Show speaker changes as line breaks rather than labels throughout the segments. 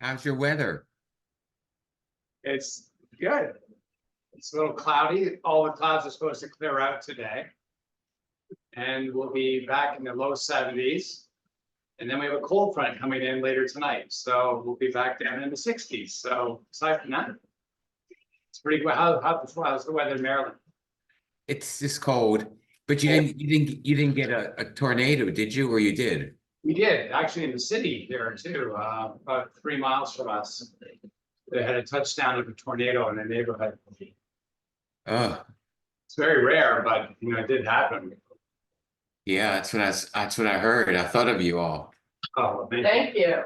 How's your weather?
It's good. It's a little cloudy. All the clouds are supposed to clear out today. And we'll be back in the low 70s. And then we have a cold front coming in later tonight. So we'll be back down in the 60s. So aside from that, it's pretty good. How's the weather in Maryland?
It's just cold, but you didn't get a tornado, did you? Or you did?
We did, actually, in the city here too, about 3 miles from us. They had a touchdown of a tornado in the neighborhood.
Oh,
It's very rare, but it did happen.
yeah, that's what I heard. I thought of you all.
Oh,
Thank you.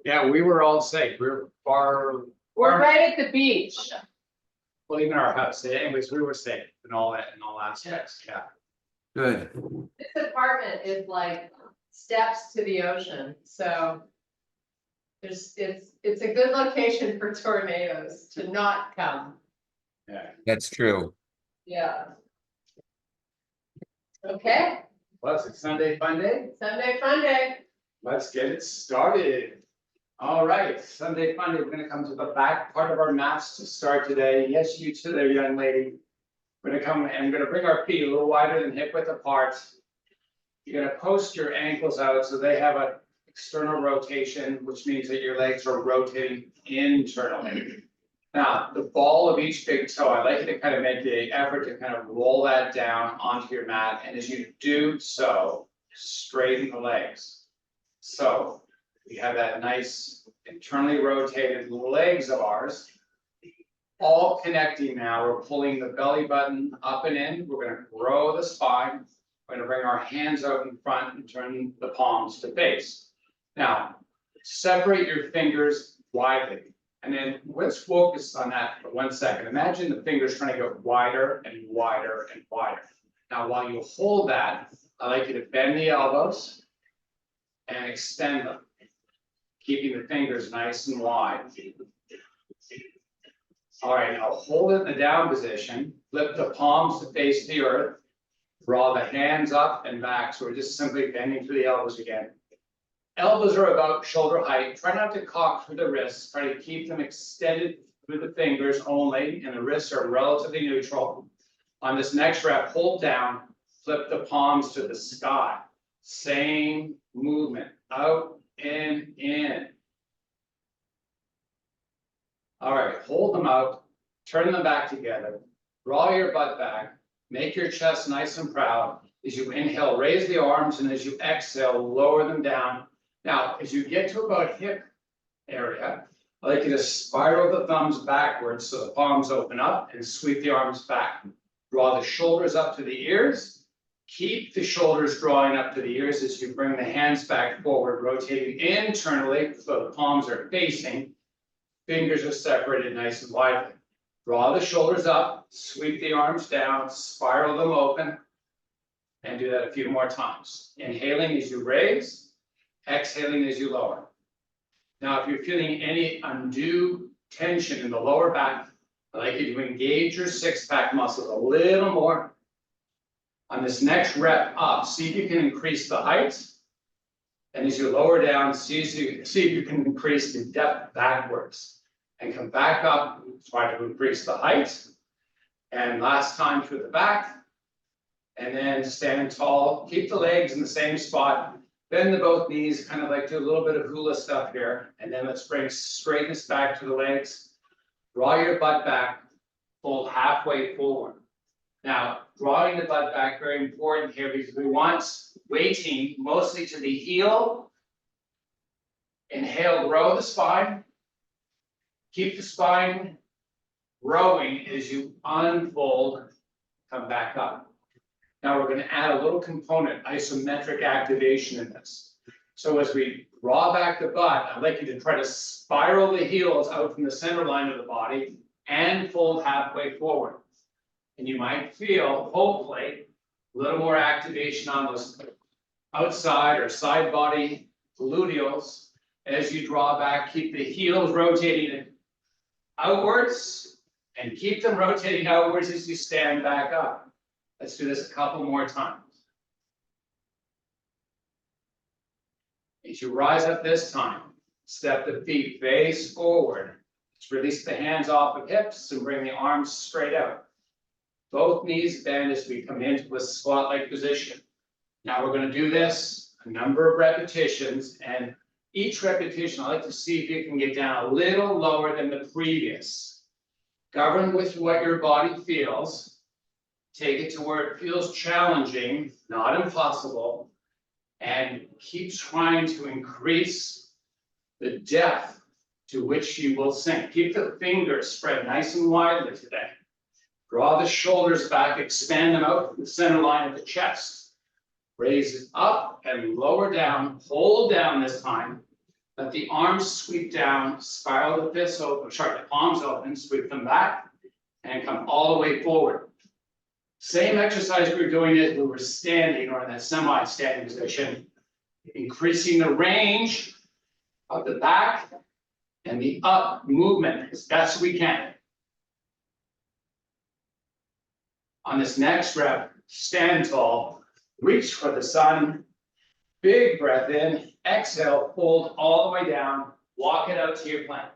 yeah, we were all safe. We were
We're
far,
right at the beach.
well, even our house. Anyways, we were safe in all aspects. Yeah.
Good.
This apartment is like steps to the ocean, so it's a good location for tornadoes to not come.
Yeah.
That's true.
Yeah. Okay,
Well, it's Sunday fun day.
Sunday fun day.
Let's get it started. All right, Sunday fun day. We're gonna come to the back part of our mats to start today. Yes, you too there, young lady. We're gonna come and we're gonna bring our feet a little wider than hip width apart. You're gonna post your ankles out so they have an external rotation, which means that your legs are rotating internally. Now, the ball of each big toe, I'd like you to kind of make the effort to kind of roll that down onto your mat. And as you do so, straighten the legs. So we have that nice internally rotated legs of ours. All connecting now. We're pulling the belly button up and in. We're going to grow the spine. We're going to bring our hands out in front and turn the palms to face. Now, separate your fingers widely. And then let's focus on that for 1 second. Imagine the fingers trying to go wider and wider and wider. Now, while you hold that, I'd like you to bend the elbows and extend them, keeping the fingers nice and wide. All right, now hold it in the down position. Flip the palms to face the earth. Draw the hands up and back. So we're just simply bending through the elbows again. Elbows are about shoulder height. Try not to cock through the wrists. Try to keep them extended through the fingers only, and the wrists are relatively neutral. On this next rep, hold down, flip the palms to the sky. Same movement, out and in. All right, hold them out, turn them back together, draw your butt back, make your chest nice and proud. As you inhale, raise the arms, and as you exhale, lower them down. Now, as you get to about hip area, I'd like you to spiral the thumbs backwards so the palms open up and sweep the arms back. Draw the shoulders up to the ears. Keep the shoulders drawing up to the ears as you bring the hands back forward, rotating internally so the palms are facing. Fingers are separated nice and widely. Draw the shoulders up, sweep the arms down, spiral them open, and do that a few more times. Inhaling as you raise. Exhaling as you lower. Now, if you're feeling any undue tension in the lower back, I'd like you to engage your six-pack muscles a little more. On this next rep up, see if you can increase the height. And as you lower down, see if you can increase the depth backwards. And come back up, try to increase the height. And last time through the back. And then stand tall, keep the legs in the same spot. Bend the both knees, kind of like do a little bit of hula stuff here. And then let's bring straightness back to the legs. Draw your butt back, fold halfway forward. Now, drawing the butt back, very important here because we want weighting mostly to the heel. Inhale, grow the spine. Keep the spine growing as you unfold, come back up. Now we're going to add a little component, isometric activation in this. So as we draw back the butt, I'd like you to try to spiral the heels out from the center line of the body and fold halfway forward. And you might feel, hopefully, A little more activation on those outside or side body gluteals. As you draw back, keep the heels rotating outwards and keep them rotating outwards as you stand back up. Let's do this a couple more times. As you rise up this time, step the feet face forward. Just release the hands off the hips and bring the arms straight out. Both knees bend as we come into a squat-like position. Now we're going to do this a number of repetitions, and each repetition, I like to see if you can get down a little lower than the previous. Govern with what your body feels. Take it to where it feels challenging, not impossible, and keep trying to increase the depth to which you will sink. Keep the fingers spread nice and widely today. Draw the shoulders back, expand them out from the center line of the chest. Raise it up and lower down, hold down this time. Let the arms sweep down, spiral the fists open, the palms open, sweep them back, and come all the way forward. Same exercise we were doing as we were standing or in that semi-standing position, increasing the range of the back and the up movement as best we can. On this next rep, stand tall, reach for the sun, big breath in, exhale, hold all the way down, walk it out to your plank.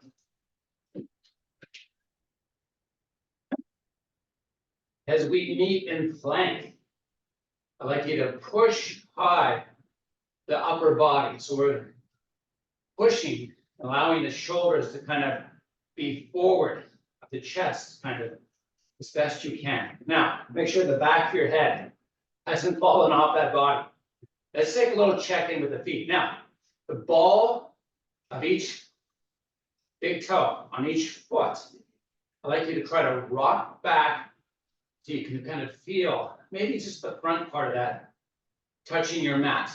As we meet in plank, I'd like you to push high the upper body. So we're pushing, allowing the shoulders to kind of be forward of the chest, kind of as best you can. Now, make sure the back of your head hasn't fallen off that body. Let's take a little check in with the feet. Now, the ball of each big toe on each foot, I'd like you to try to rock back so you can kind of feel maybe just the front part of that touching your mat.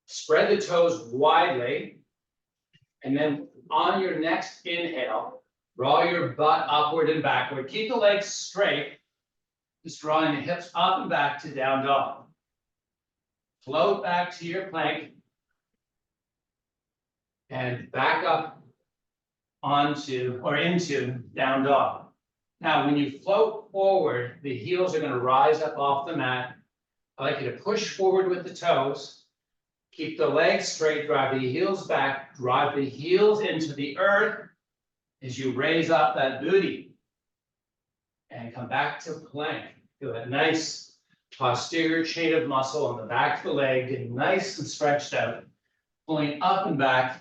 Spread the toes widely, and then on your next inhale, draw your butt upward and backward. Keep the legs straight, just drawing the hips up and back to down dog. Float back to your plank and back up onto or into down dog. Now, when you float forward, the heels are going to rise up off the mat. I'd like you to push forward with the toes. Keep the legs straight, drive the heels back, drive the heels into the earth as you raise up that booty. And come back to plank. Feel that nice posterior chain of muscle on the back of the leg, getting nice and stretched out, pulling up and back.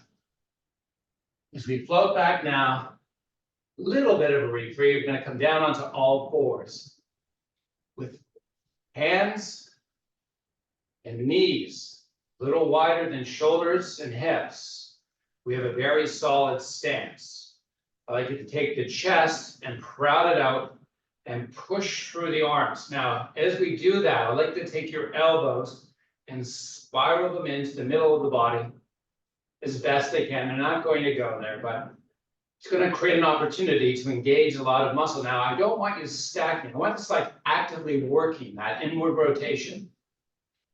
As we float back now, little bit of a reprieve. We're going to come down onto all fours with hands and knees a little wider than shoulders and hips. We have a very solid stance. I like you to take the chest and crowd it out and push through the arms. Now, as we do that, I like to take your elbows and spiral them into the middle of the body as best they can. They're not going to go there, but it's going to create an opportunity to engage a lot of muscle. Now, I don't want you stacking. I want this like actively working that inward rotation.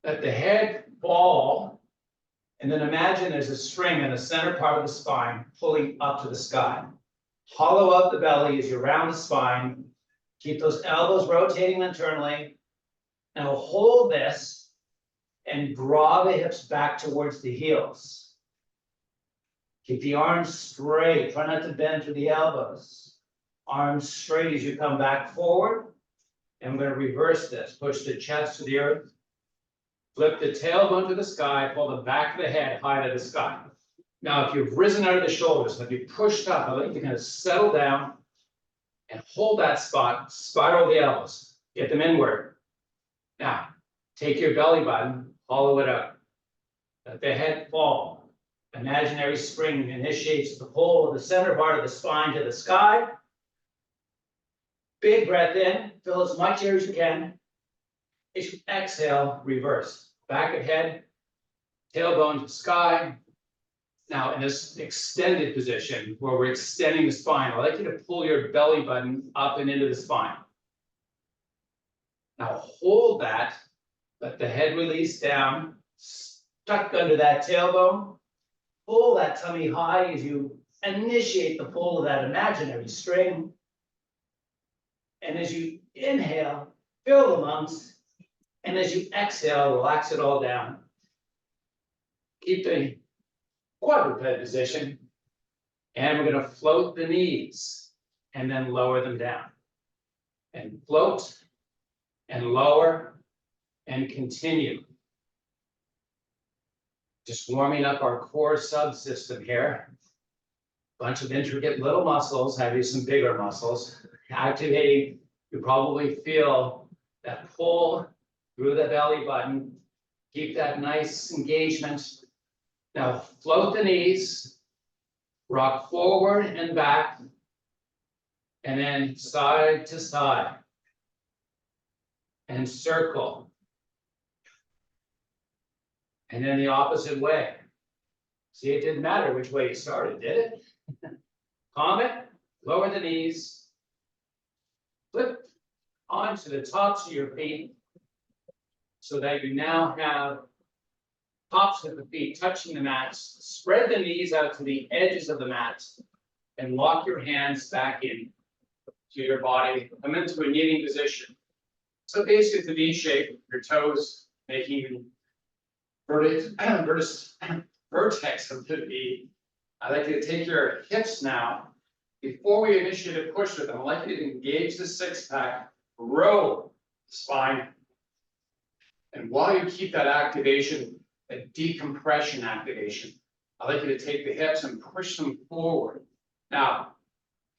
Let the head fall, and then imagine there's a string in the center part of the spine pulling up to the sky. Hollow out the belly as you round the spine. Keep those elbows rotating internally. Now hold this and draw the hips back towards the heels. Keep the arms straight. Try not to bend through the elbows. Arms straight as you come back forward. And we're going to reverse this. Push the chest to the earth. Flip the tailbone to the sky. Pull the back of the head high to the sky. Now, if you've risen out of the shoulders, if you pushed up, I'd like you to kind of settle down and hold that spot. Spiral the elbows. Get them inward. Now, take your belly button. Hollow it out. Let the head fall. Imaginary spring initiates the pull of the center part of the spine to the sky. Big breath in, fill as much air as you can. As you exhale, reverse. Back of head, tailbone to sky. Now, in this extended position where we're extending the spine, I'd like you to pull your belly button up and into the spine. Now hold that, let the head release down, stuck under that tailbone. Pull that tummy high as you initiate the pull of that imaginary string. And as you inhale, fill the lungs. And as you exhale, relax it all down. Keep the quadruped position. And we're going to float the knees and then lower them down. And float and lower and continue. Just warming up our core subsystem here. Bunch of intricate little muscles, having some bigger muscles. Activating, you probably feel that pull through the belly button. Keep that nice engagement. Now float the knees, rock forward and back, and then side to side. And circle. And then the opposite way. See, it didn't matter which way you started, did it? Comet, lower the knees. Flip onto the tops of your feet so that you now have tops of the feet touching the mats. Spread the knees out to the edges of the mats and lock your hands back in to your body. Come into a kneeling position. So basically the V shape, your toes making vertex of the V. I'd like you to take your hips now. Before we initiate a push with them, I'd like you to engage the six pack, row the spine. And while you keep that activation, a decompression activation, I'd like you to take the hips and push them forward. Now,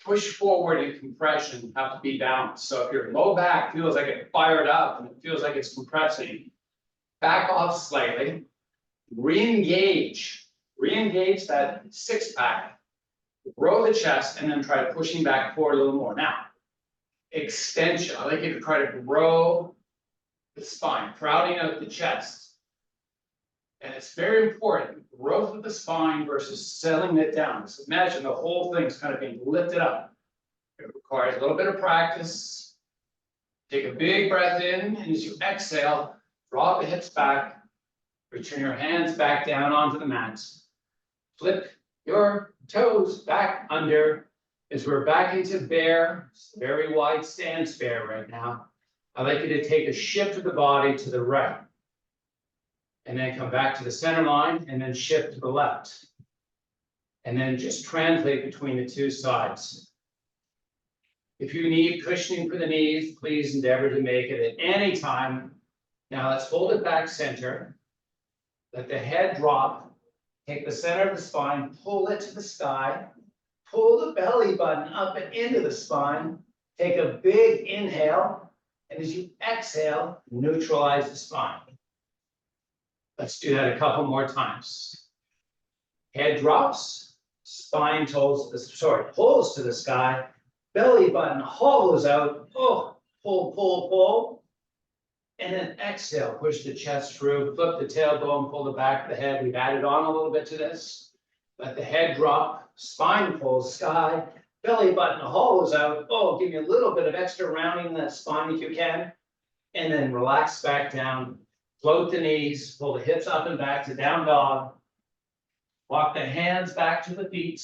push forward and compression have to be balanced. So if your low back feels like it fired up and it feels like it's compressing, back off slightly, re-engage that six pack, row the chest, and then try pushing back forward a little more. Now, extension, I'd like you to try to grow the spine, crowding out the chest. And it's very important, growth of the spine versus settling it down. So imagine the whole thing's kind of being lifted up. It requires a little bit of practice. Take a big breath in, and as you exhale, draw the hips back, return your hands back down onto the mats. Flip your toes back under as we're back into bear, very wide stance bear right now. I'd like you to take a shift of the body to the right. And then come back to the center line and then shift to the left. And then just translate between the two sides. If you need cushioning for the knees, please endeavor to make it at any time. Now let's hold it back center. Let the head drop. Take the center of the spine, pull it to the sky. Pull the belly button up and into the spine. Take a big inhale. And as you exhale, neutralize the spine. Let's do that a couple more times. Head drops, spine pulls to the sky, belly button hollows out. Oh, pull, pull, pull. And then exhale, push the chest through, flip the tailbone, pull the back of the head. We've added on a little bit to this. Let the head drop, spine pulls sky, belly button hollows out. Oh, give me a little bit of extra rounding in that spine if you can. And then relax back down. Float the knees, pull the hips up and back to down dog. Walk the hands back to the feet.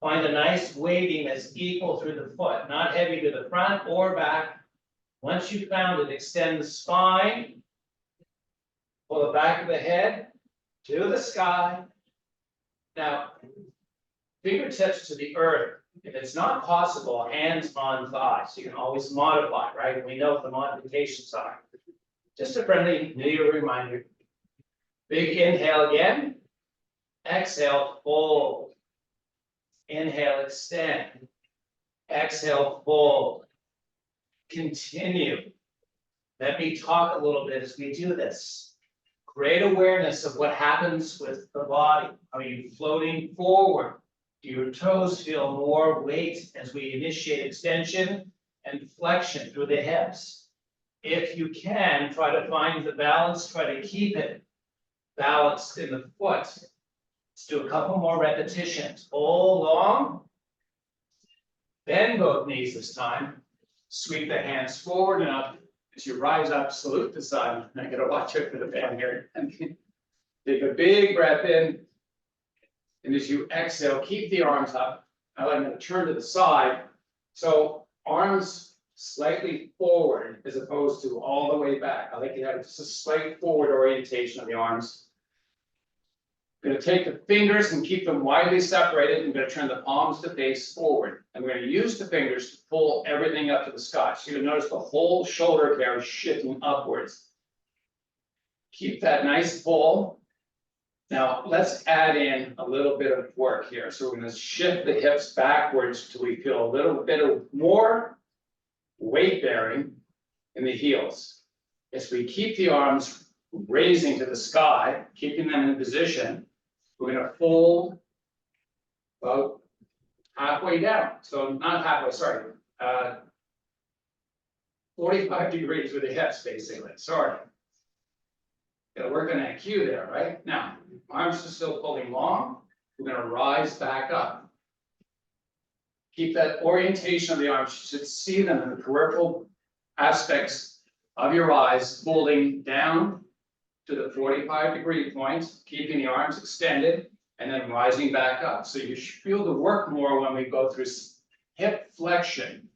Find a nice weighting that's equal through the foot, not heavy to the front or back. Once you've found it, extend the spine. Pull the back of the head to the sky. Now, fingertips to the earth. If it's not possible, hands on thighs. You can always modify, right? We know what the modifications are. Just a friendly New Year reminder. Big inhale again. Exhale, fold. Inhale, extend. Exhale, fold. Continue. Let me talk a little bit as we do this. Great awareness of what happens with the body. Are you floating forward? Do your toes feel more weight as we initiate extension and flexion through the hips? If you can, try to find the balance, try to keep it balanced in the foot. Let's do a couple more repetitions. Pull long. Bend both knees this time. Sweep the hands forward and up. As you rise up, salute the sun. I gotta watch out for the fan here. Take a big breath in. And as you exhale, keep the arms up. I like to turn to the side. So arms slightly forward as opposed to all the way back. I like to have just a slight forward orientation of the arms. I'm going to take the fingers and keep them widely separated. I'm going to turn the palms to face forward. I'm going to use the fingers to pull everything up to the sky. So you'll notice the whole shoulder here is shifting upwards. Keep that nice pull. Now let's add in a little bit of work here. So we're going to shift the hips backwards till we feel a little bit of more weight bearing in the heels. As we keep the arms raising to the sky, keeping them in position, we're going to fold about halfway down. So not halfway, sorry. 45 degrees with the hips, basically. Sorry. Gotta work on that cue there, right? Now, arms are still pulling long. We're going to rise back up. Keep that orientation of the arms. You should see them in the peripheral aspects of your eyes, folding down to the 45-degree point, keeping the arms extended, and then rising back up. So you should feel the work more when we go through hip flexion.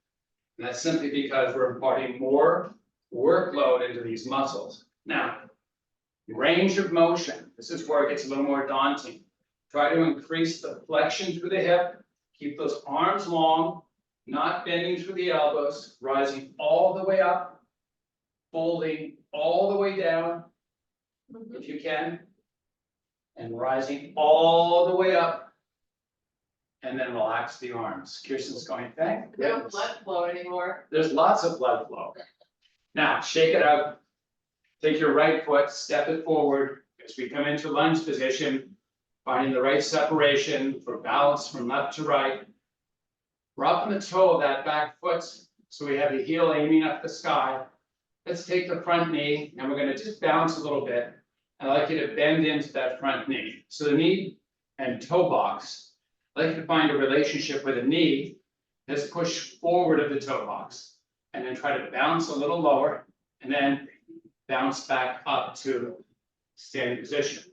And that's simply because we're imparting more workload into these muscles. Now, range of motion. This is where it gets a little more daunting. Try to increase the flexion through the hip. Keep those arms long, not bending through the elbows, rising all the way up, folding all the way down, if you can, and rising all the way up, and then relax the arms. Kirsten's going, thank
No
goodness.
blood flow anymore.
There's lots of blood flow. Now, shake it out. Take your right foot, step it forward. As we come into lunge position, finding the right separation for balance from left to right. We're up on the toe of that back foot, so we have the heel aiming up the sky. Let's take the front knee, and we're going to just bounce a little bit. I'd like you to bend into that front knee. So the knee and toe box, I'd like you to find a relationship where the knee is pushed forward of the toe box. And then try to bounce a little lower, and then bounce back up to standing position.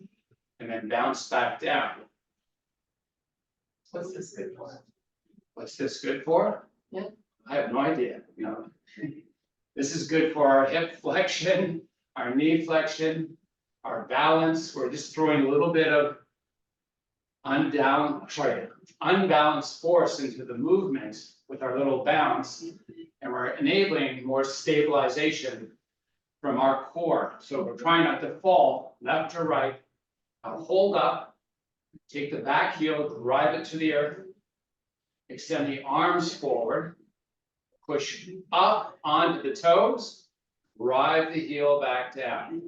And then bounce back down.
What's this good for?
What's this good for?
Yeah.
I have no idea, you know. This is good for our hip flexion, our knee flexion, our balance. We're just throwing a little bit of unbalanced force into the movement with our little bounce, and we're enabling more stabilization from our core. So we're trying not to fall left or right. Now hold up, take the back heel, drive it to the earth, extend the arms forward, push up onto the toes, drive the heel back down,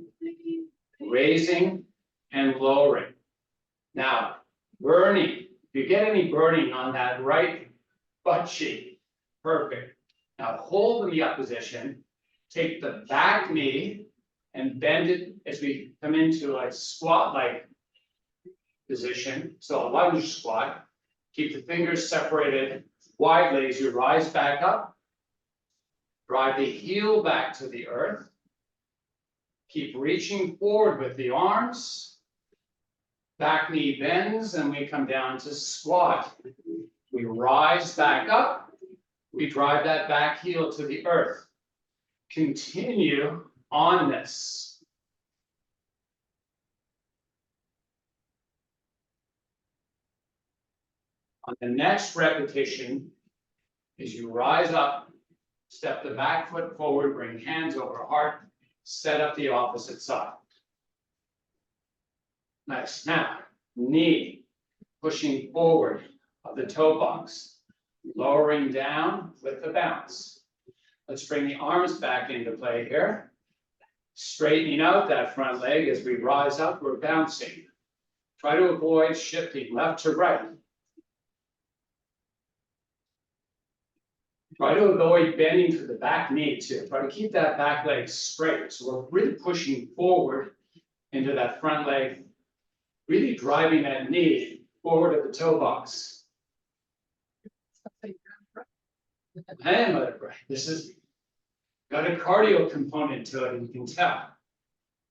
raising and lowering. Now, burning. If you get any burning on that right butt cheek, perfect. Now hold in the up position, take the back knee and bend it as we come into a squat-like position. So a lunge squat. Keep the fingers separated widely as you rise back up. Drive the heel back to the earth. Keep reaching forward with the arms. Back knee bends and we come down to squat. We rise back up. We drive that back heel to the earth. Continue on this. On the next repetition, as you rise up, step the back foot forward, bring hands over heart, set up the opposite side. Nice. Now, knee pushing forward of the toe box, lowering down with the bounce. Let's bring the arms back into play here. Straightening out that front leg as we rise up, we're bouncing. Try to avoid shifting left to right. Try to avoid bending to the back knee too. Try to keep that back leg straight. So we're really pushing forward into that front leg, really driving that knee forward at the toe box. And let it break. This is got a cardio component to it, and you can tell.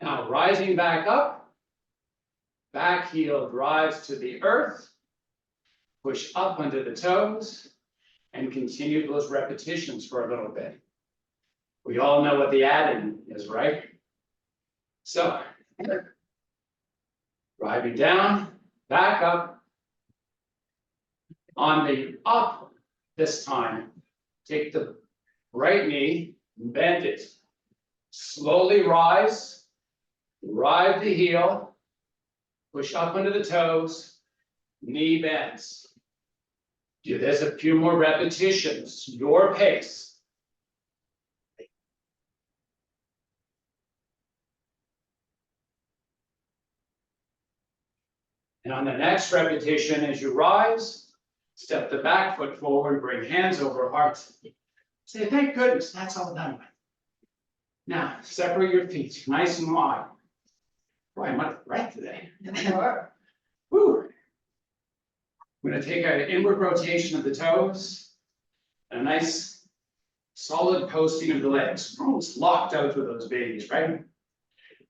Now rising back up, back heel drives to the earth, push up onto the toes, and continue those repetitions for a little bit. We all know what the add-in is, right? So, driving down, back up. On the up this time, take the right knee, bend it. Slowly rise, drive the heel, push up into the toes, knee bends. Do this a few more repetitions, your pace. And on the next repetition, as you rise, step the back foot forward, bring hands over heart. Say, thank goodness, that's all done with. Now, separate your feet, nice and wide. Boy, I'm out of breath today.
Sure.
Woo. I'm gonna take an inward rotation of the toes, and a nice solid posting of the legs. We're almost locked out with those babies, right?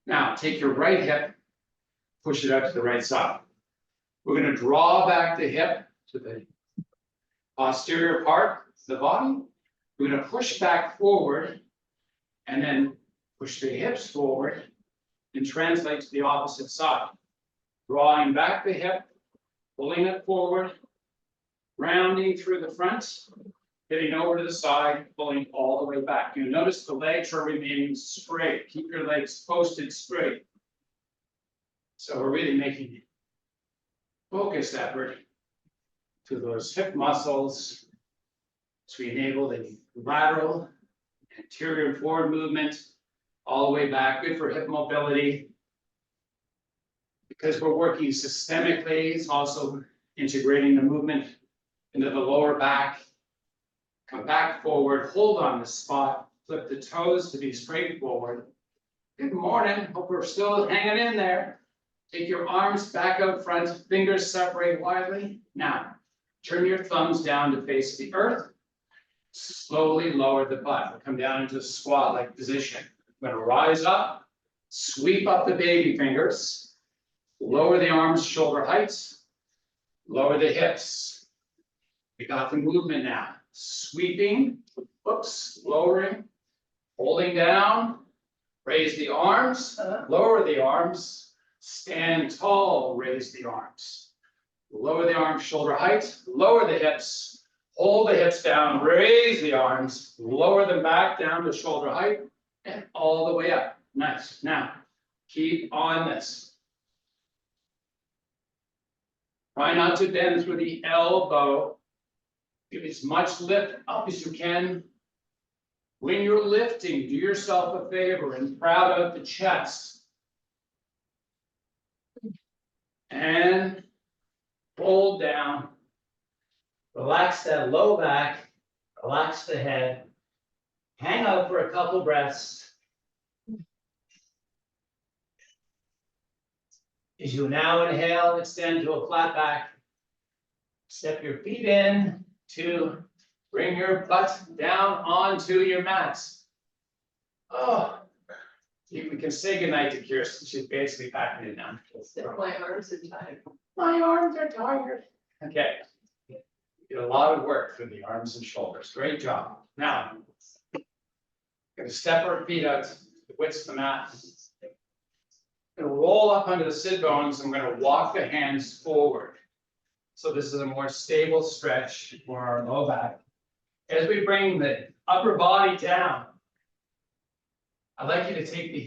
Now, take your right hip, push it out to the right side. We're gonna draw back the hip to the posterior part of the body. We're gonna push back forward and then push the hips forward and translate to the opposite side. Drawing back the hip, pulling it forward, rounding through the front, hitting over to the side, pulling all the way back. You notice the legs are remaining straight. Keep your legs posted straight. So we're really making focused effort to those hip muscles to enable the lateral, anterior and forward movement, all the way back, good for hip mobility. Because we're working systemically, it's also integrating the movement into the lower back. Come back forward, hold on the spot, flip the toes to be straight forward. Good morning, hope we're still hanging in there. Take your arms back out front, fingers separate widely. Now, turn your thumbs down to face the earth. Slowly lower the butt. Come down into a squat-like position. I'm gonna rise up, sweep up the baby fingers, lower the arms shoulder height, lower the hips. We got the movement now. Sweeping, whoops, lowering, holding down, raise the arms, lower the arms. Stand tall, raise the arms. Lower the arms, shoulder height, lower the hips, hold the hips down, raise the arms, lower them back down to shoulder height, and all the way up. Nice. Now, keep on this. Try not to bend through the elbow. Give as much lift up as you can. When you're lifting, do yourself a favor and proud out the chest. And hold down. Relax that low back, relax the head. Hang out for a couple breaths. As you now inhale, extend to a flat back. Step your feet in to bring your butt down onto your mats. Oh. We can say goodnight to Kirsten. She's basically packing it now.
My arms are tired.
My arms are tired. Okay. You did a lot of work through the arms and shoulders. Great job. Now, gonna step our feet out to the width of the mat. Gonna roll up under the sit bones. I'm gonna walk the hands forward. So this is a more stable stretch for our low back. As we bring the upper body down, I'd like you to take the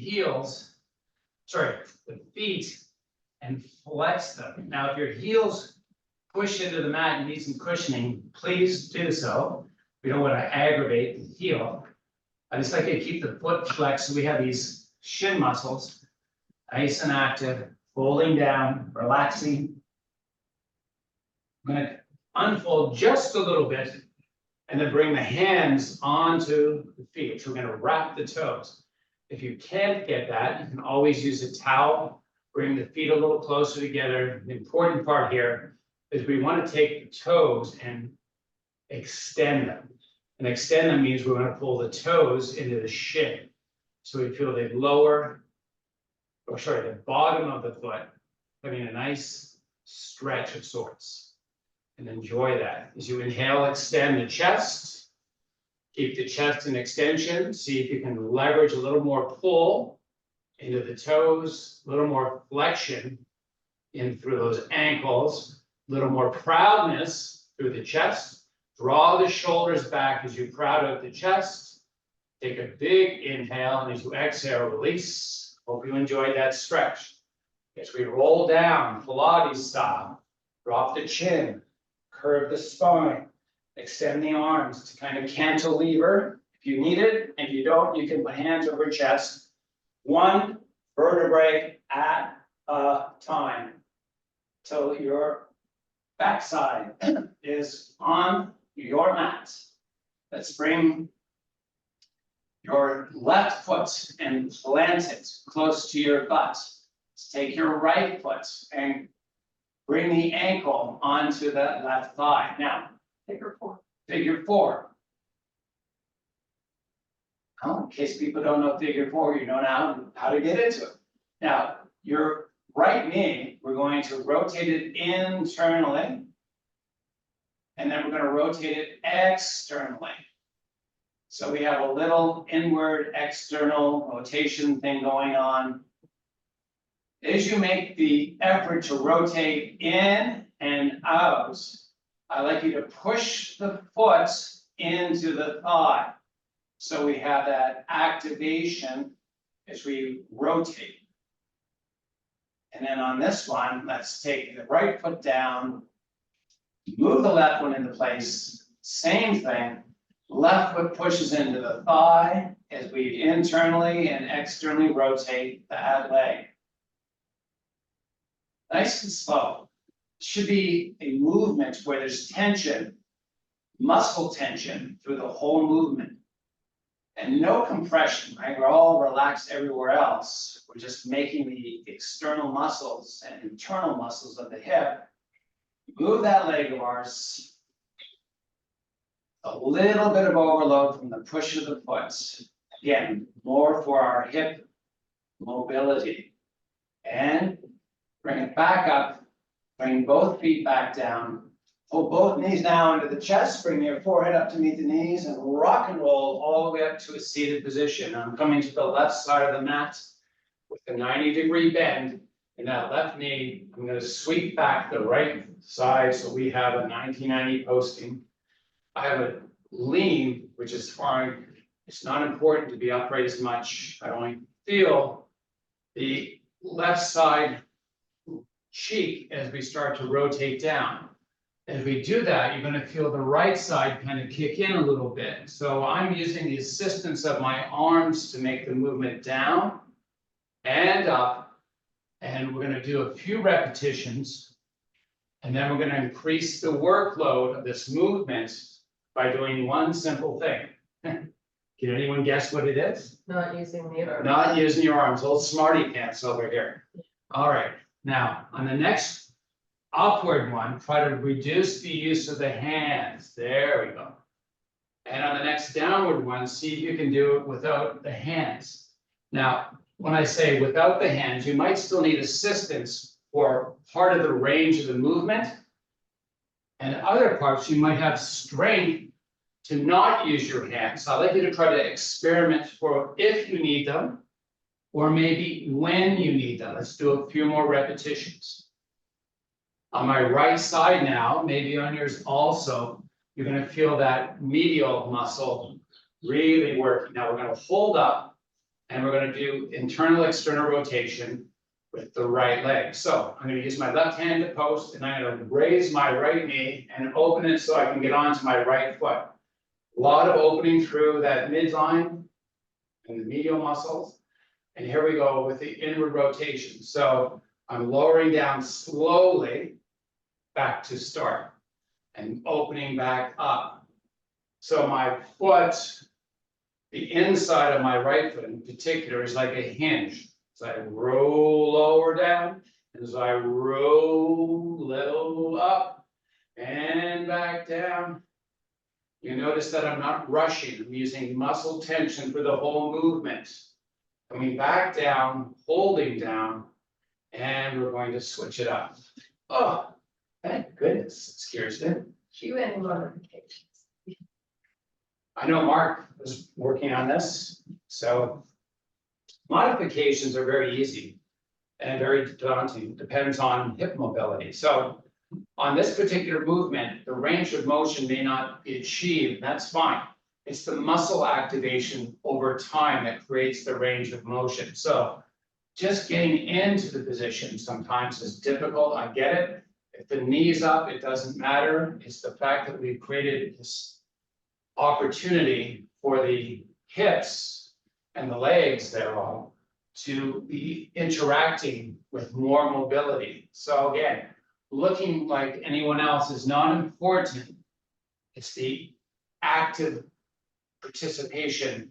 feet and flex them. Now, if your heels push into the mat and need some cushioning, please do so. We don't want to aggravate the heel. I just like to keep the foot flexed so we have these shin muscles nice and active, folding down, relaxing. I'm going to unfold just a little bit and then bring the hands onto the feet. So we're going to wrap the toes. If you can't get that, you can always use a towel, bring the feet a little closer together. The important part here is we want to take the toes and extend them. And extend them means we're gonna pull the toes into the shin. So we feel the lower, or sorry, the bottom of the foot, having a nice stretch of sorts. And enjoy that. As you inhale, extend the chest. Keep the chest in extension. See if you can leverage a little more pull into the toes, a little more flexion in through those ankles, a little more proudness through the chest. Draw the shoulders back as you crowd out the chest. Take a big inhale, and as you exhale, release. Hope you enjoyed that stretch. As we roll down, Pilates style, drop the chin, curve the spine, extend the arms to kind of cantilever if you need it. And if you don't, you can put hands over chest. One vertebrae at a time till your backside is on your mat. Let's bring your left foot and plant it close to your butt. Let's take your right foot and bring the ankle onto that left thigh. Now, figure four. Figure four. Oh, in case people don't know figure four, you know now how to get into it. Now, your right knee, we're going to rotate it internally. And then we're going to rotate it externally. So we have a little inward external rotation thing going on. As you make the effort to rotate in and out, I'd like you to push the foot into the thigh. So we have that activation as we rotate. And then on this one, let's take the right foot down, move the left one into place, same thing. Left foot pushes into the thigh as we internally and externally rotate that leg. Nice and slow. It should be a movement where there's tension, muscle tension through the whole movement. And no compression, right? We're all relaxed everywhere else. We're just making the external muscles and internal muscles of the hip. Move that leg of ours. A little bit of overload from the push of the foot. Again, more for our hip mobility. And bring it back up. Bring both feet back down. Pull both knees now into the chest. Bring your forehead up to meet the knees and rock and roll all the way up to a seated position. I'm coming to the left side of the mat with a 90-degree bend. In that left knee, I'm going to sweep back the right side so we have a 1990 posting. I have a lean, which is fine. It's not important to be upright as much. I only feel the left side cheek as we start to rotate down. As we do that, you're going to feel the right side kind of kick in a little bit. So I'm using the assistance of my arms to make the movement down and up. And we're going to do a few repetitions. And then we're going to increase the workload of this movement by doing one simple thing. Can anyone guess what it is?
Not using the arm.
Not using your arms, old smarty pants over here. All right, now on the next upward one, try to reduce the use of the hands. There we go. And on the next downward one, see if you can do it without the hands. Now, when I say without the hands, you might still need assistance for part of the range of the movement. And other parts, you might have strength to not use your hands. So I'd like you to try to experiment for if you need them, or maybe when you need them. Let's do a few more repetitions. On my right side now, maybe on yours also, you're going to feel that medial muscle really working. Now we're going to hold up and we're going to do internal external rotation with the right leg. So I'm going to use my left hand to post and I'm going to raise my right knee and open it so I can get onto my right foot. A lot of opening through that midline and the medial muscles. And here we go with the inward rotation. So I'm lowering down slowly back to start and opening back up. So my foot, the inside of my right foot in particular, is like a hinge. So I roll lower down, and as I roll level up and back down You notice that I'm not rushing, I'm using muscle tension for the whole movement. Coming back down, holding down, and we're going to switch it up. Oh, thank goodness, it's Kirsten.
You any modifications?
I know Mark was working on this, so modifications are very easy and very daunting, depends on hip mobility. So on this particular movement, the range of motion may not be achieved, that's fine. It's the muscle activation over time that creates the range of motion. So just getting into the position sometimes is difficult, I get it. If the knee's up, it doesn't matter. It's the fact that we've created this opportunity for the hips and the legs thereof to be interacting with more mobility. So again, looking like anyone else is not important. It's the active participation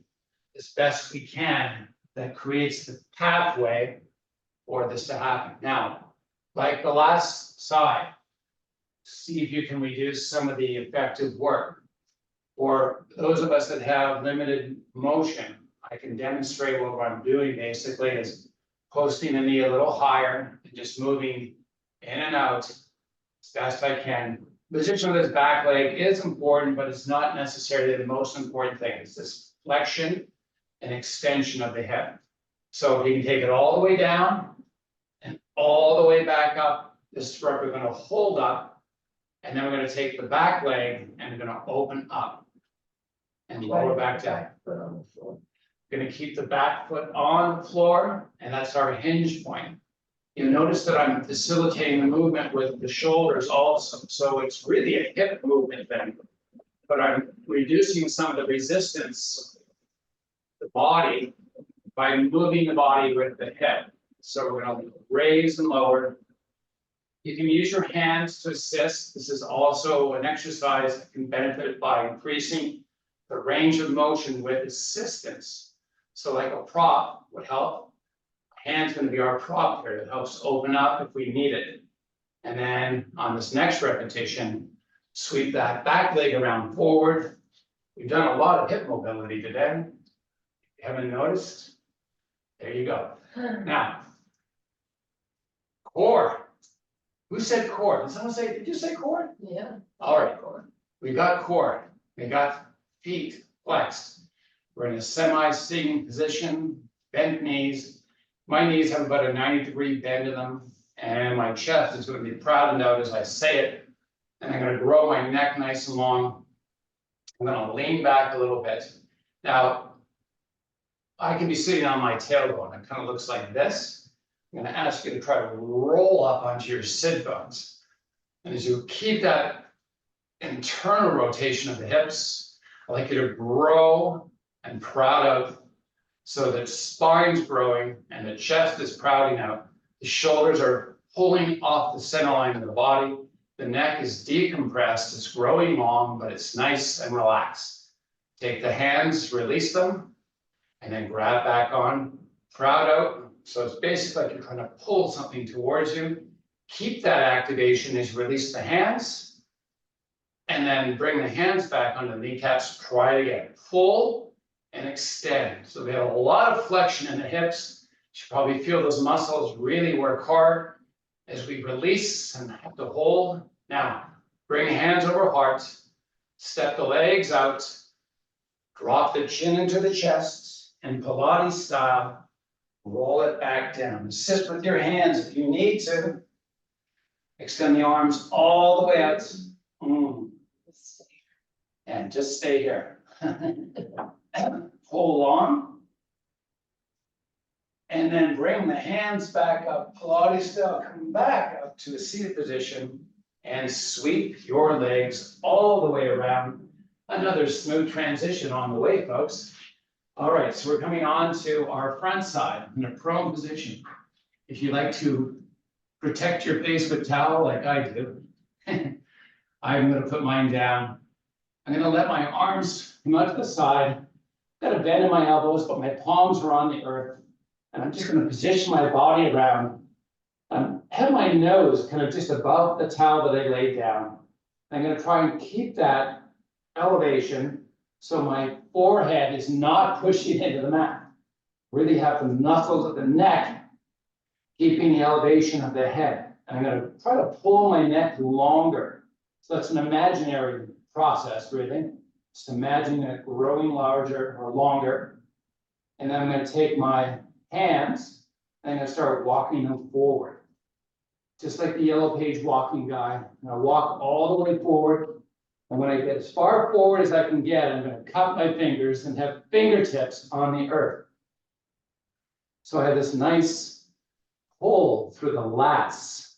as best we can that creates the pathway for this to happen. Now, like the last side, see if you can reduce some of the effective work. For those of us that have limited motion, I can demonstrate what I'm doing basically is posting the knee a little higher and just moving in and out as best I can. Position of this back leg is important, but it's not necessarily the most important thing. It's this flexion and extension of the hip. So if you can take it all the way down and all the way back up, this is where we're going to hold up, and then we're going to take the back leg and we're going to open up and lower back down. Going to keep the back foot on the floor, and that's our hinge point. You notice that I'm facilitating the movement with the shoulders also, so it's really a hip movement then, but I'm reducing some of the resistance, the body, by moving the body with the hip. So we're going to raise and lower. You can use your hands to assist. This is also an exercise that can benefit by increasing the range of motion with assistance. So like a prop would help. Hand's going to be our prop here that helps open up if we need it. And then on this next repetition, sweep that back leg around forward. We've done a lot of hip mobility today. If you haven't noticed, there you go. Now, core. Who said core? Did someone say, did you say core?
Yeah.
All right, we got core. We got feet flexed. We're in a semi-sitting position, bent knees. My knees have about a 90-degree bend in them, and my chest is going to be prouded out as I say it. And I'm going to grow my neck nice and long. I'm going to lean back a little bit. Now, I can be sitting on my tailbone. It kind of looks like this. I'm going to ask you to try to roll up onto your sit bones. And as you keep that internal rotation of the hips, I'd like you to grow and proud out so that spine's growing and the chest is prouding out. The shoulders are pulling off the center line of the body. The neck is decompressed, it's growing long, but it's nice and relaxed. Take the hands, release them, and then grab back on, proud out. So it's basically like you're trying to pull something towards you. Keep that activation as you release the hands, and then bring the hands back onto the kneecaps. Try it again. Pull and extend. So we have a lot of flexion in the hips. You should probably feel those muscles really work hard as we release and have to hold. Now, bring the hands over heart, step the legs out, drop the chin into the chest, and Pilates style, roll it back down. Assist with your hands if you need to. Extend the arms all the way out. And just stay here. Hold on. And then bring the hands back up, Pilates style, come back up to a seated position and sweep your legs all the way around. Another smooth transition on the way, folks. All right, so we're coming on to our front side in a prone position. If you like to protect your face with towel like I do, I'm going to put mine down. I'm going to let my arms come out to the side. Got a bend in my elbows, but my palms are on the earth. And I'm just going to position my body around. Have my nose kind of just above the towel that I laid down. I'm going to try and keep that elevation, so my forehead is not pushing into the mat. Really have the knuckles of the neck, keeping the elevation of the head. And I'm gonna try to pull my neck longer. So that's an imaginary process, really. Just imagine it growing larger or longer. And then I'm gonna take my hands and I'm gonna start walking them forward. Just like the yellow page walking guy. I'm gonna walk all the way forward. And when I get as far forward as I can get, I'm gonna cup my fingers and have fingertips on the earth. So I have this nice pull through the lats.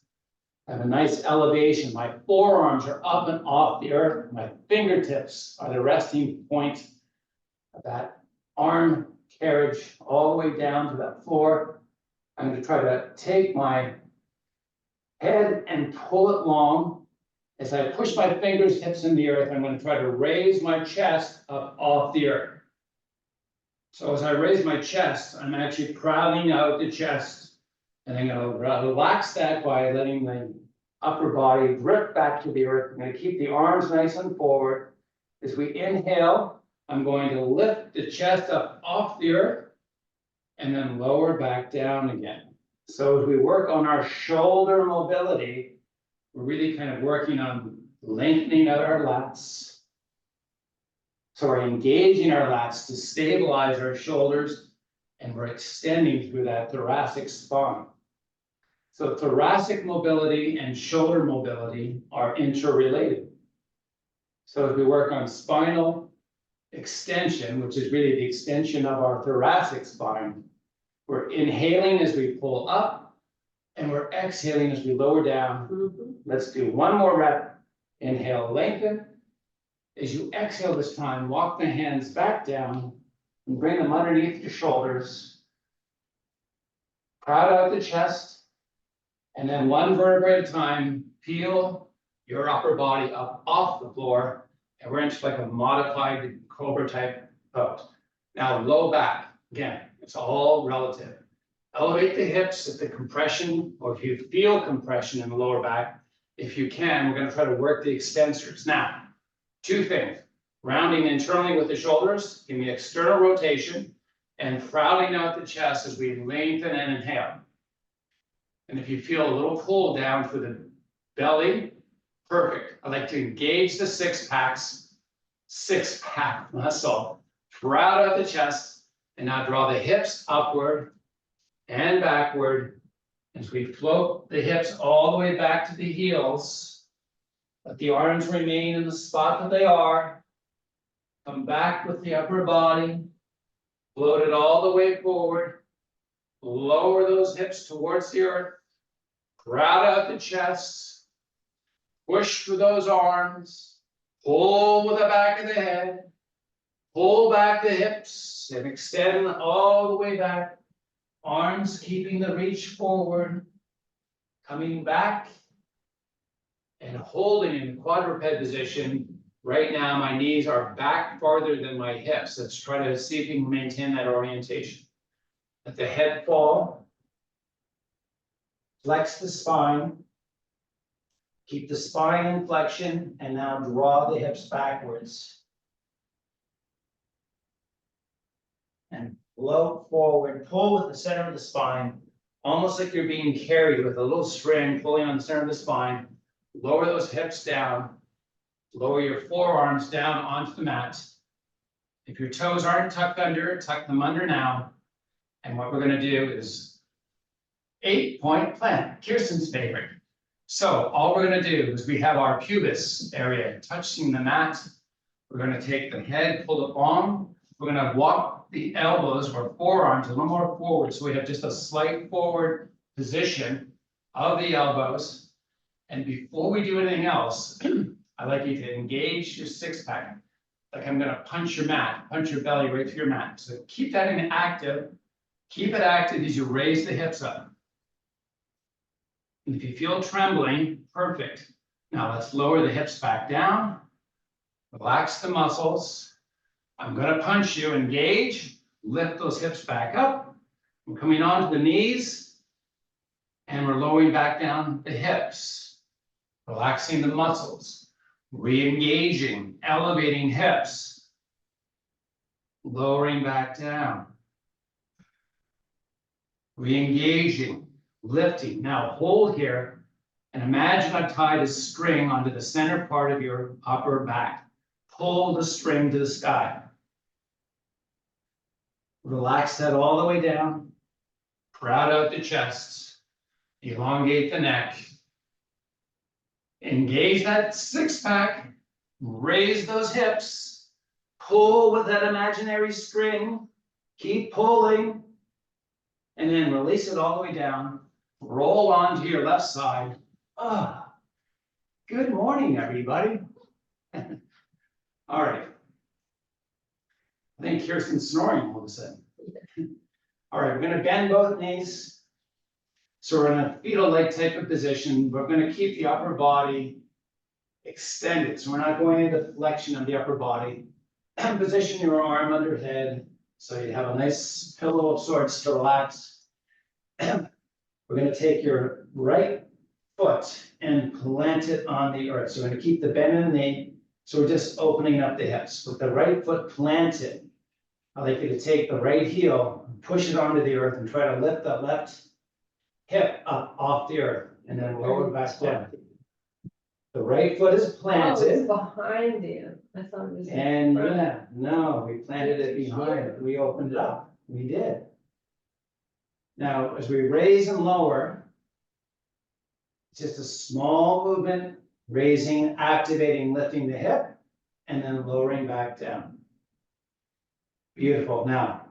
I have a nice elevation. My forearms are up and off the earth. My fingertips are the resting point of that arm carriage all the way down to that floor. I'm going to try to take my head and pull it long. As I push my fingers, hips in the earth, I'm going to try to raise my chest up off the earth. So as I raise my chest, I'm actually crowding out the chest. And I'm going to relax that by letting the upper body drift back to the earth. I'm going to keep the arms nice and forward. As we inhale, I'm going to lift the chest up off the earth and then lower back down again. So as we work on our shoulder mobility, we're really kind of working on lengthening out our lats. So we're engaging our lats to stabilize our shoulders, and we're extending through that thoracic spine. So thoracic mobility and shoulder mobility are interrelated. So as we work on spinal extension, which is really the extension of our thoracic spine, we're inhaling as we pull up, and we're exhaling as we lower down. Let's do one more rep. Inhale, lengthen. As you exhale this time, walk the hands back down and bring them underneath your shoulders. Crowd out the chest, and then one vertebra at a time, peel your upper body up off the floor, and we're into like a modified cobra type pose. Now low back, again, it's all relative. Elevate the hips if the compression, or if you feel compression in the lower back. If you can, we're going to try to work the extensors. Now, two things: rounding internally with the shoulders, give me external rotation, and crowding out the chest as we lengthen and inhale. And if you feel a little pull down for the belly, perfect. I like to engage the six-pack muscle, crowd out the chest, and now draw the hips upward and backward as we float the hips all the way back to the heels. Let the arms remain in the spot that they are. Come back with the upper body. Float it all the way forward. Lower those hips towards the earth. Crowd out the chest. Push through those arms. Pull with the back of the head. Pull back the hips and extend all the way back. Arms keeping the reach forward. Coming back and holding in quadruped position. Right now, my knees are back farther than my hips. Let's try to see if we can maintain that orientation. Let the head fall. Flex the spine. Keep the spine in flexion, and now draw the hips backwards. And float forward, pull with the center of the spine, almost like you're being carried with a little string pulling on the center of the spine. Lower those hips down. Lower your forearms down onto the mat. If your toes aren't tucked under, tuck them under now. And what we're going to do is 8-point plank, Kirsten's favorite. So all we're going to do is we have our pubis area touching the mat. We're going to take the head, pull it long. We're going to walk the elbows or forearms a little more forward. So we have just a slight forward position of the elbows. And before we do anything else, I'd like you to engage your six-pack. Like I'm going to punch your mat, punch your belly right through your mat. So keep that in active. Keep it active as you raise the hips up. And if you feel trembling, perfect. Now let's lower the hips back down. Relax the muscles. I'm going to punch you, engage, lift those hips back up. We're coming onto the knees, and we're lowering back down the hips, relaxing the muscles. Re-engaging, elevating hips. Lowering back down. Re-engaging, lifting. Now hold here and imagine I've tied a string onto the center part of your upper back. Pull the string to the sky. Relax that all the way down. Proud out the chest. Elongate the neck. Engage that six pack. Raise those hips. Pull with that imaginary string. Keep pulling. And then release it all the way down. Roll onto your left side. Ah, good morning, everybody. All right. I think Kirsten's snoring all of a sudden. All right, we're going to bend both knees. So we're in a fetal-like type of position. We're going to keep the upper body extended. So we're not going into flexion of the upper body. Position your arm under head so you have a nice pillow of sorts to relax. We're going to take your right foot and plant it on the earth. So we're going to keep the bend in the knee. So we're just opening up the hips. With the right foot planted, I'd like you to take the right heel, push it onto the earth, and try to lift the left hip up off the earth, and then lower it back down. The right foot is
Oh, it's
planted,
behind you. I thought it was. in
and
front.
yeah, no, we planted it behind. We opened it up. We did. Now, as we raise and lower, it's just a small movement, raising, activating, lifting the hip, and then lowering back down. Beautiful. Now,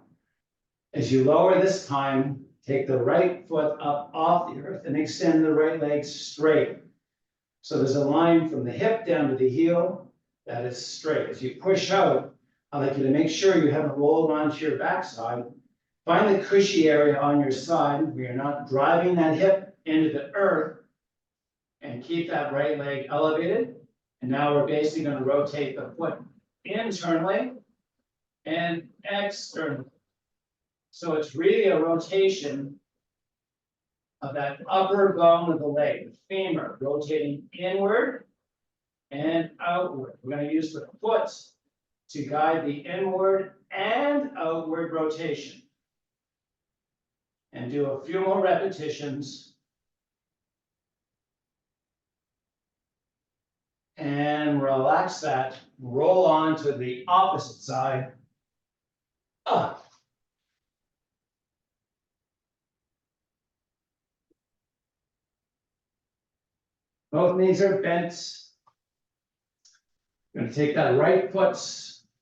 as you lower this time, take the right foot up off the earth and extend the right leg straight. So there's a line from the hip down to the heel that is straight. As you push out, I'd like you to make sure you haven't rolled onto your backside. Find the cushy area on your side where you're not driving that hip into the earth, and keep that right leg elevated. And now we're basically going to rotate the foot internally and externally. So it's really a rotation of that upper bone of the leg, the femur, rotating inward and outward. We're going to use the foot to guide the inward and outward rotation. And do a few more repetitions. And relax that. Roll on to the opposite side. Up. Both knees are bent. We're going to take that right foot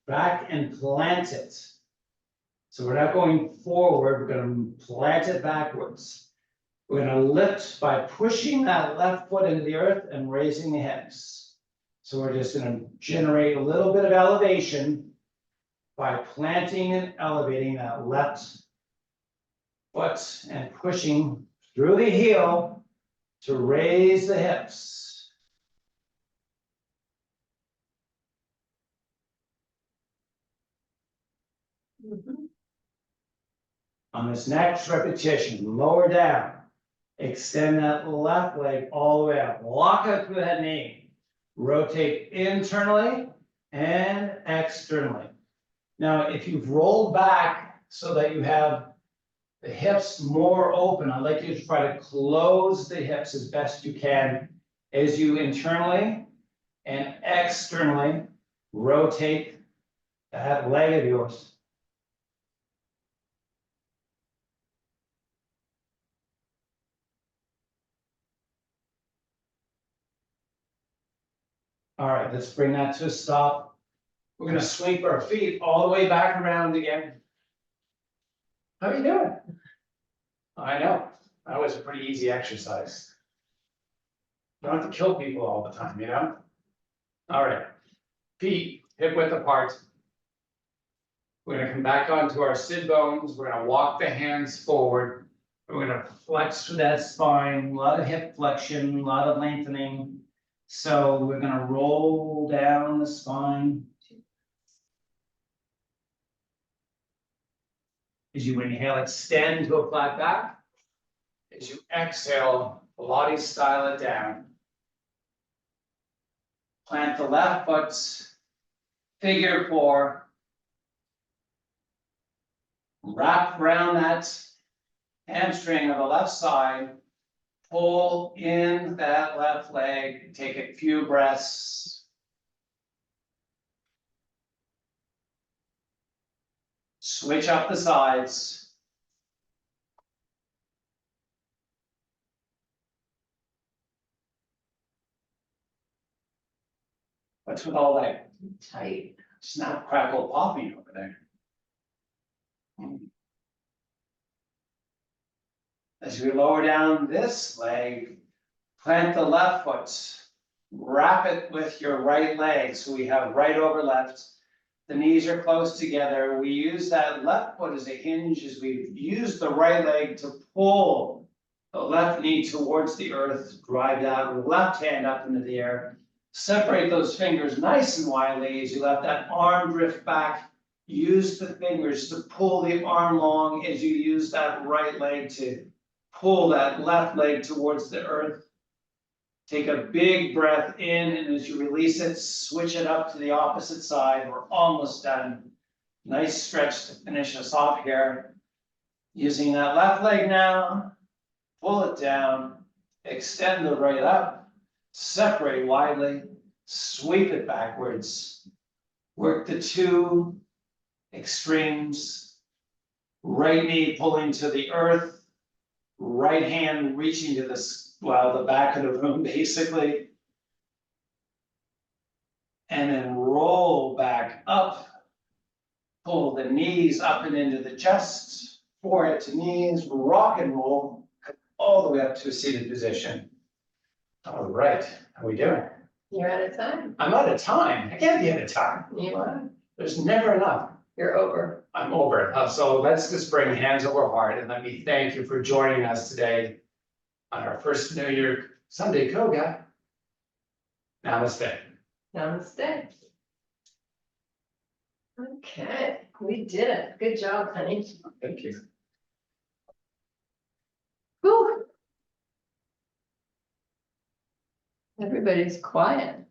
back and plant it. So we're not going forward, we're going to plant it backwards. We're going to lift by pushing that left foot into the earth and raising the hips. So we're just going to generate a little bit of elevation by planting and elevating that left foot and pushing through the heel to raise the hips.
Mhm.
On this next repetition, lower down, extend that left leg all the way up, walk out through that knee, rotate internally and externally. Now, if you've rolled back so that you have the hips more open, I'd like you to try to close the hips as best you can as you internally and externally rotate that leg of yours. All right, let's bring that to a stop. We're going to sweep our feet all the way back around again. How are you doing? I know, that was a pretty easy exercise. You don't have to kill people all the time, you know? All right, feet hip width apart. We're going to come back onto our sit bones. We're going to walk the hands forward. We're going to flex through that spine, a lot of hip flexion, a lot of lengthening. So we're going to roll down the spine. As you inhale, extend to a flat back. As you exhale, Pilates style it down. Plant the left foot, figure 4. Wrap around that hamstring of the left side. Pull in that left leg, take a few breaths. Switch up the sides. What's with all that tight snap, crackle, popping over there? As we lower down this leg, plant the left foot, wrap it with your right leg. So we have right over left. The knees are close together. We use that left foot as a hinge as we use the right leg to pull the left knee towards the earth, drive that left hand up into the air. Separate those fingers nice and widely as you let that arm drift back. Use the fingers to pull the arm long as you use that right leg to pull that left leg towards the earth. Take a big breath in, and as you release it, switch it up to the opposite side. We're almost done. Nice stretch to finish us off here. Using that left leg now, pull it down, extend the right up, separate widely, sweep it backwards. Work the 2 extremes. Right knee pulling to the earth. Right hand reaching to the back of the room, basically. And then roll back up. Pull the knees up and into the chest. Forehead to knees, rock and roll all the way up to a seated position. All right, how are we doing?
You're out of time.
I'm out of time. I can't be out of time.
You are.
There's never enough.
You're over.
I'm over. So let's just bring hands over heart and let me thank you for joining us today on our first New Year Sunday KOGA. Namaste.
Namaste. Okay, we did it. Good job, honey.
Thank you.
Whew. Everybody's quiet.